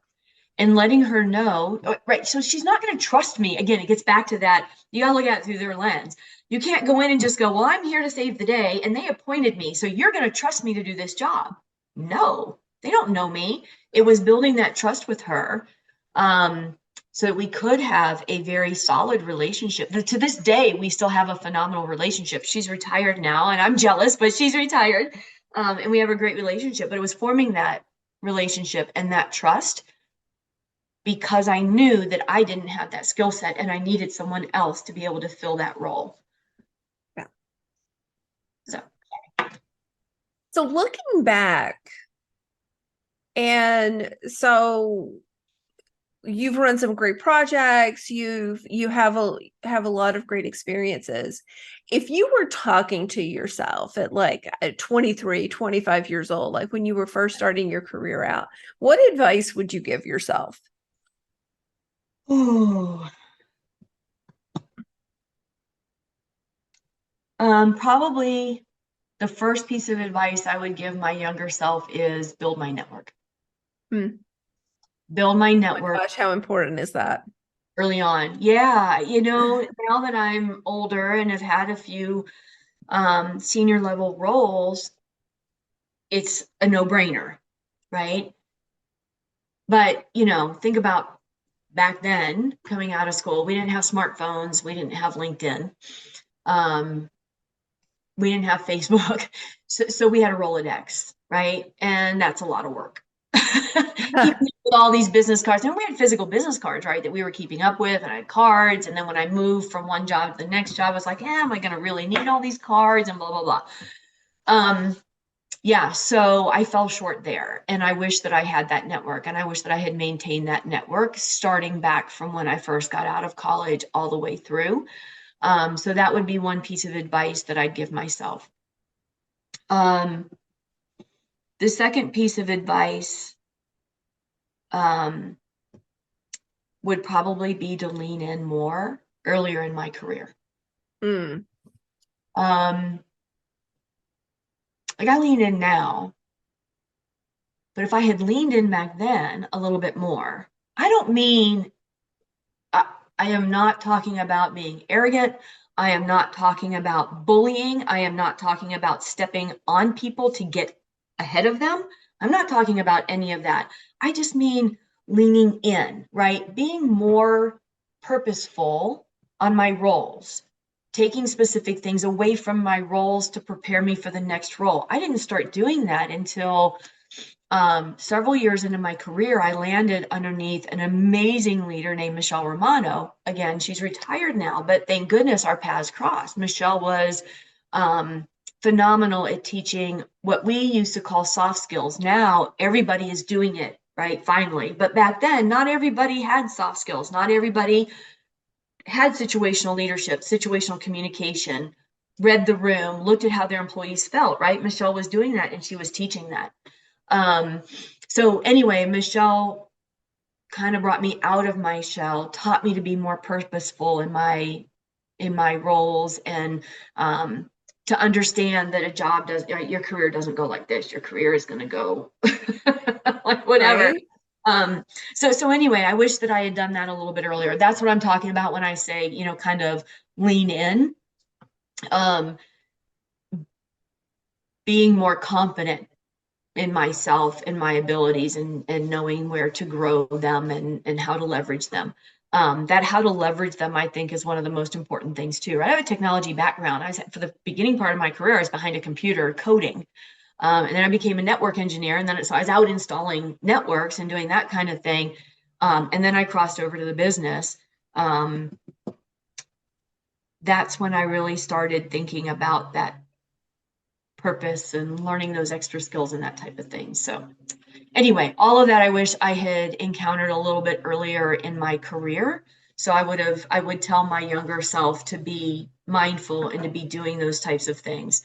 Speaker 2: and letting her know, right? So she's not going to trust me. Again, it gets back to that. You got to look at it through their lens. You can't go in and just go, well, I'm here to save the day and they appointed me, so you're going to trust me to do this job. No, they don't know me. It was building that trust with her, so that we could have a very solid relationship. To this day, we still have a phenomenal relationship. She's retired now, and I'm jealous, but she's retired, and we have a great relationship. But it was forming that relationship and that trust because I knew that I didn't have that skill set and I needed someone else to be able to fill that role.
Speaker 1: Yeah.
Speaker 2: So,
Speaker 1: So looking back, and so you've run some great projects, you have a lot of great experiences. If you were talking to yourself at like at 23, 25 years old, like when you were first starting your career out, what advice would you give yourself?
Speaker 2: oh, probably the first piece of advice I would give my younger self is build my network.
Speaker 1: Hmm.
Speaker 2: Build my
Speaker 1: Oh my
Speaker 2: network
Speaker 1: gosh, how important is that?
Speaker 2: early on. Yeah, you know, now that I'm older and have had a few senior level roles, it's a no-brainer, right? But, you know, think about back then coming out of school, we didn't have smartphones, we didn't have LinkedIn, um, we didn't have Facebook. So we had a Rolodex, right? And that's a lot of work. Keeping up with all these business cards. And we had physical business cards, right, that we were keeping up with, and I had cards. And then when I moved from one job to the next job, I was like, yeah, am I going to really need all these cards and blah, blah, blah. Yeah, so I fell short there. And I wish that I had that network, and I wish that I had maintained that network starting back from when I first got out of college all the way through. So that would be one piece of advice that I'd give myself. The second piece of advice would probably be to lean in more earlier in my career.
Speaker 1: Hmm.
Speaker 2: Like I lean in now, but if I had leaned in back then a little bit more, I don't mean I am not talking about being arrogant. I am not talking about bullying. I am not talking about stepping on people to get ahead of them. I'm not talking about any of that. I just mean leaning in, right? Being more purposeful on my roles, taking specific things away from my roles to prepare me for the next role. I didn't start doing that until several years into my career. I landed underneath an amazing leader named Michelle Romano. Again, she's retired now, but thank goodness our paths crossed. Michelle was phenomenal at teaching what we used to call soft skills. Now everybody is doing it, right? Finally. But back then, not everybody had soft skills. Not everybody had situational leadership, situational communication, read the room, looked at how their employees felt, right? Michelle was doing that and she was teaching that. So anyway, Michelle kind of brought me out of my shell, taught me to be more purposeful in my roles, and to understand that a job does, your career doesn't go like this. Your career is going to go like whatever.
Speaker 1: Right.
Speaker 2: So anyway, I wish that I had done that a little bit earlier. That's what I'm talking about when I say, kind of lean in, um, being more confident in myself and my abilities, and knowing where to grow them, and how to leverage them. That how to leverage them, I think, is one of the most important things too, right? I have a technology background. For the beginning part of my career, I was behind a computer coding. And then I became a network engineer. And then so I was out installing networks and doing that kind of thing. And then I crossed over to the business. That's when I really started thinking about that purpose and learning those extra skills and that type of thing. So anyway, all of that I wish I had encountered a little bit earlier in my career. So I would tell my younger self to be mindful and to be doing those types of things.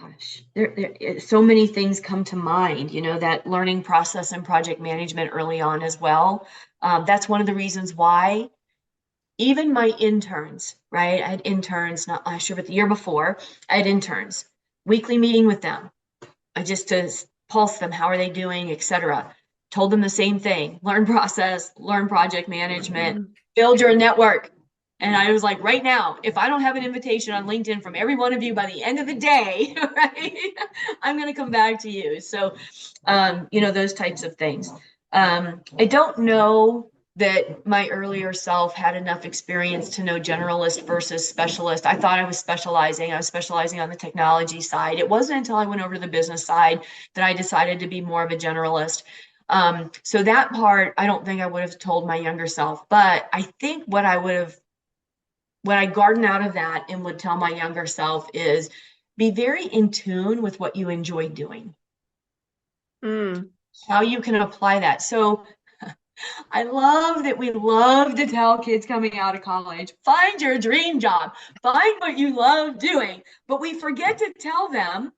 Speaker 2: Gosh, so many things come to mind, that learning process and project management early on as well. That's one of the reasons why even my interns, right? I had interns, not last year, but the year before, I had interns, weekly meeting with them. I just to pulse them, how are they doing, etc. Told them the same thing: learn process, learn project management, build your network. And I was like, right now, if I don't have an invitation on LinkedIn from every one of you by the end of the day, right, I'm going to come back to you. So, those types of things. I don't know that my earlier self had enough experience to know generalist versus specialist. I thought I was specializing. I was specializing on the technology side. It wasn't until I went over to the business side that I decided to be more of a generalist. So that part, I don't think I would have told my younger self, but I think what I garden out of that and would tell my younger self is be very in tune with what you enjoy doing, how you can apply that. So I love that we love to tell kids coming out of college, find your dream job, find what you love doing, but we forget to tell them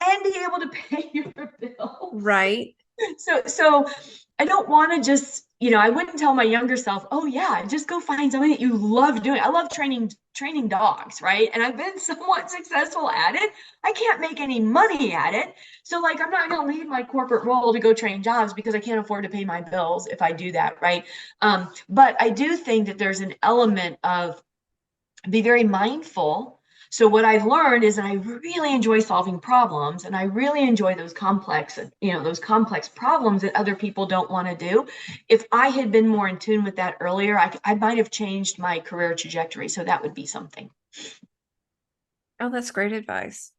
Speaker 2: and be able to pay your bills.
Speaker 1: Right.
Speaker 2: So I don't want to just, I wouldn't tell my younger self, oh yeah, just go find something that you love doing. I love training dogs, right? And I've been somewhat successful at it. I can't make any money at it. So like, I'm not going to leave my corporate role to go train jobs because I can't afford to pay my bills if I do that, right? But I do think that there's an element of be very mindful. So what I've learned is that I really enjoy solving problems, and I really enjoy those complex problems that other people don't want to do. If I had been more in tune with that earlier, I might have changed my career trajectory. So that would be something.
Speaker 1: Oh, that's great advice.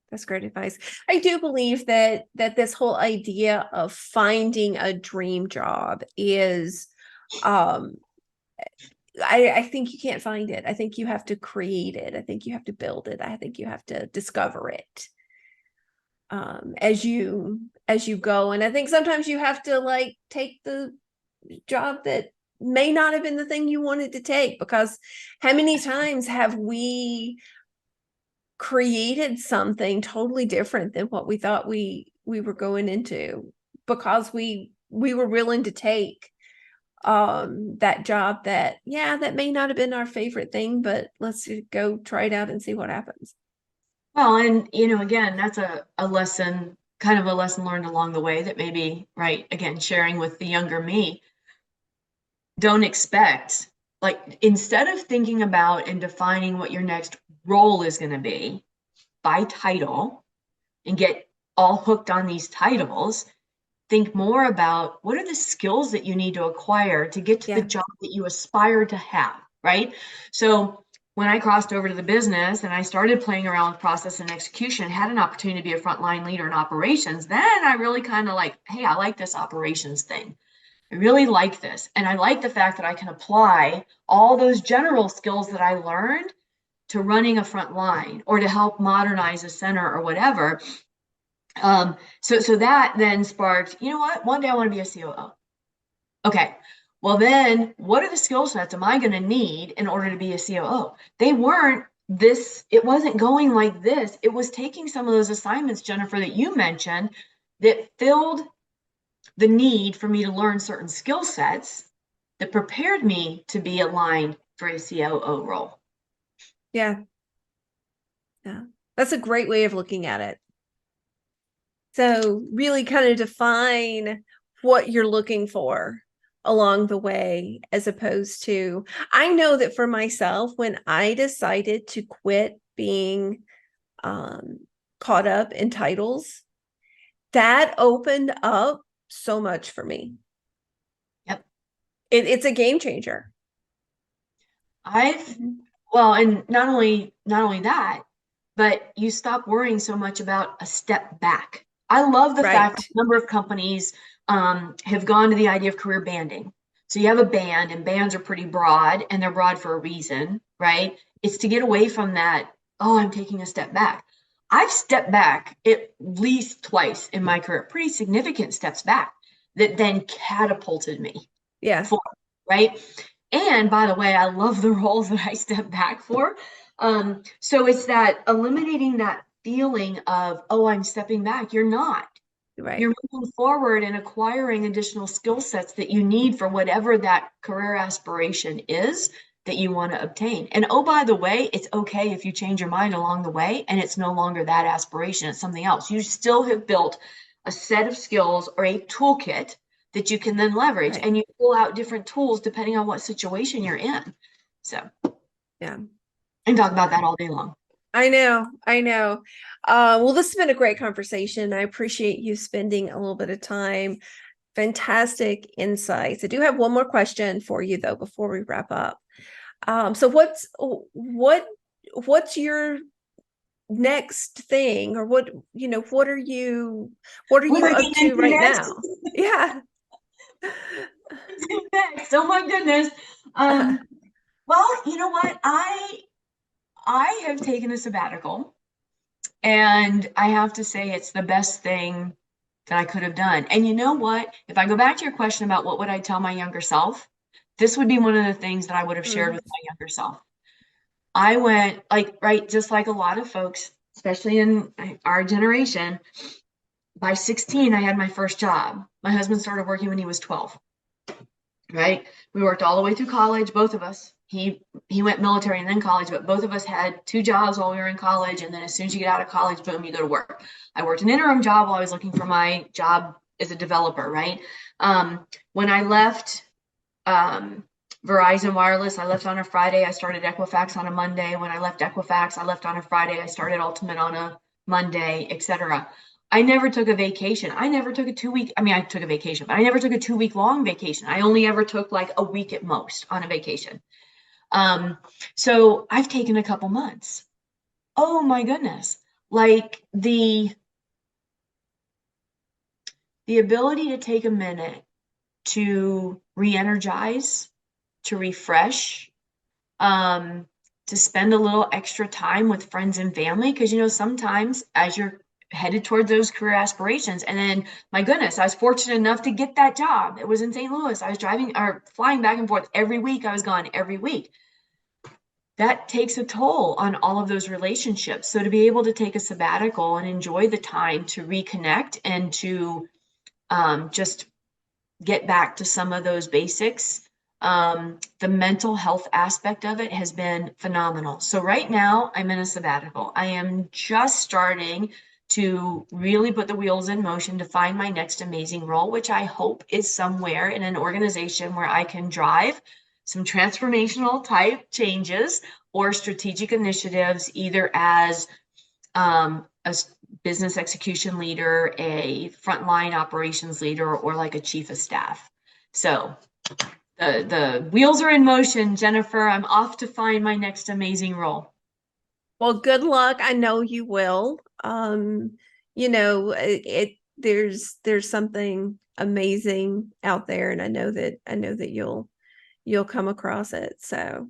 Speaker 1: That's great advice. I do believe that this whole idea of finding a dream job is I think you can't find it. I think you have to create it. I think you have to build it. I think you have to discover it as you go. And I think sometimes you have to like take the job that may not have been the thing you wanted to take, because how many times have we created something totally different than what we thought we were going into, because we were willing to take that job that may not have been our favorite thing, but let's go try it out and see what happens.
Speaker 2: Well, and again, that's a lesson, kind of a lesson learned along the way, that maybe, right, again, sharing with the younger me. Don't expect, like, instead of thinking about and defining what your next role is going to be by title and get all hooked on these titles, think more about what are the skills that you need to acquire to get to the job that you aspire to have, right? So when I crossed over to the business and I started playing around with process and execution, had an opportunity to be a frontline leader in operations, then I really kind of like, hey, I like this operations thing. I really like this. And I like the fact that I can apply all those general skills that I learned to running a front line or to help modernize a center or whatever. So that then sparked, you know what? One day I want to be a COO. Okay. Well, then what are the skill sets am I going to need in order to be a COO? They weren't this, it wasn't going like this. It was taking some of those assignments, Jennifer, that you mentioned, that filled the need for me to learn certain skill sets that prepared me to be aligned for a COO role.
Speaker 1: Yeah. That's a great way of looking at it. So really kind of define what you're looking for along the way, as opposed to, I know that for myself, when I decided to quit being um, caught up in titles, that opened up so much for me.
Speaker 2: Yep.
Speaker 1: It's a game changer.
Speaker 2: I've
Speaker 1: Mhm.
Speaker 2: well, and not only that, but you stop worrying so much about a step back. I love the fact that
Speaker 1: Right.
Speaker 2: a number of companies have gone to the idea of career banding. So you have a band, and bands are pretty broad, and they're broad for a reason, right? It's to get away from that, oh, I'm taking a step back. I've stepped back at least twice in my career, pretty significant steps back that then catapulted me
Speaker 1: Yeah.
Speaker 2: forward, right? And by the way, I love the roles that I step back for. So it's that eliminating that feeling of, oh, I'm stepping back. You're not.
Speaker 1: Right.
Speaker 2: You're moving forward and acquiring additional skill sets that you need for whatever that career aspiration is that you want to obtain. And oh, by the way, it's okay if you change your mind along the way and it's no longer that aspiration, it's something else. You still have built a set of skills or a toolkit that you can then leverage,
Speaker 1: Right.
Speaker 2: and you pull out different tools depending on what situation you're in. So,
Speaker 1: Yeah.
Speaker 2: and talk about that all day long.
Speaker 1: I know. I know. Well, this has been a great conversation. I appreciate you spending a little bit of time. Fantastic insights. I do have one more question for you though before we wrap up. So what's your next thing, or what are
Speaker 2: What
Speaker 1: you
Speaker 2: am I
Speaker 1: up
Speaker 2: getting
Speaker 1: to
Speaker 2: into
Speaker 1: right
Speaker 2: next?
Speaker 1: now? Yeah.
Speaker 2: Next. Oh my goodness. Um, well, you know what? I have taken a sabbatical, and I have to say it's the best thing that I could have done. And you know what? If I go back to your question about what would I tell my younger self, this would be one of the things that I would have shared
Speaker 1: Mm,
Speaker 2: with my younger self. I went like, right, just like a lot of folks, especially in our generation, by 16, I had my first job. My husband started working when he was 12, right? We worked all the way through college, both of us. He went military and then college, but both of us had two jobs while we were in college. And then as soon as you get out of college, boom, you go to work. I worked an interim job while I was looking for my job as a developer, right? When I left um, Verizon Wireless, I left on a Friday. I started Equifax on a Monday. When I left Equifax, I left on a Friday. I started Ultimate on a Monday, etc. I never took a vacation. I never took a 2 week. I mean, I took a vacation, but I never took a 2 week long vacation. I only ever took like a week at most on a vacation. Um, so I've taken a couple months. Oh my goodness. Like the ability to take a minute to re-energize, to refresh, um, to spend a little extra time with friends and family. Because, sometimes as you're headed toward those career aspirations, and then, my goodness, I was fortunate enough to get that job. It was in St. Louis. I was driving or flying back and forth every week. I was gone every week. That takes a toll on all of those relationships. So to be able to take a sabbatical and enjoy the time to reconnect and to just get back to some of those basics. The mental health aspect of it has been phenomenal. So right now I'm in a sabbatical. I am just starting to really put the wheels in motion to find my next amazing role, which I hope is somewhere in an organization where I can drive some transformational type changes or strategic initiatives, either as a business execution leader, a frontline operations leader, or like a chief of staff. So the wheels are in motion, Jennifer. I'm off to find my next amazing role.
Speaker 1: well, good luck. I know you will. There's something amazing out there, and I know that you'll come across it. So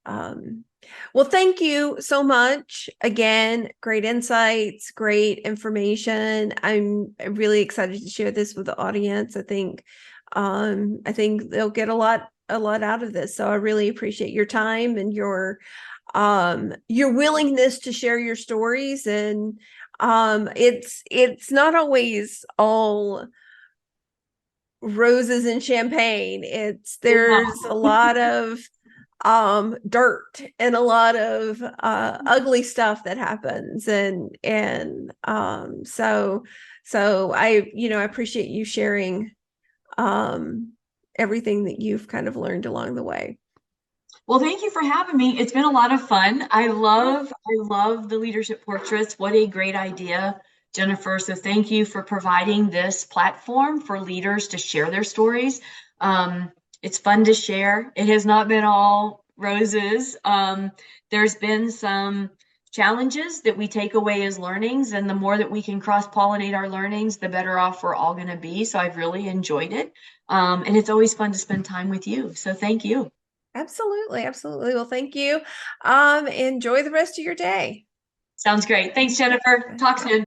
Speaker 1: Um, well, thank you so much. Again, great insights, great information. I'm really excited to share this with the audience. I think they'll get a lot out of this. So I really appreciate your time and your willingness to share your stories. And it's not always all roses and champagne. There's a lot of dirt and a lot of ugly stuff that happens. So I, I appreciate you sharing everything that you've kind of learned along the way.
Speaker 2: Well, thank you for having me. It's been a lot of fun. I love the leadership portraits. What a great idea, Jennifer. So thank you for providing this platform for leaders to share their stories. It's fun to share. It has not been all roses. There's been some challenges that we take away as learnings, and the more that we can cross-pollinate our learnings, the better off we're all going to be. So I've really enjoyed it. And it's always fun to spend time with you. So thank you.
Speaker 1: Absolutely, absolutely. Well, thank you. Enjoy the rest of your day.
Speaker 2: Sounds great. Thanks, Jennifer. Talk soon.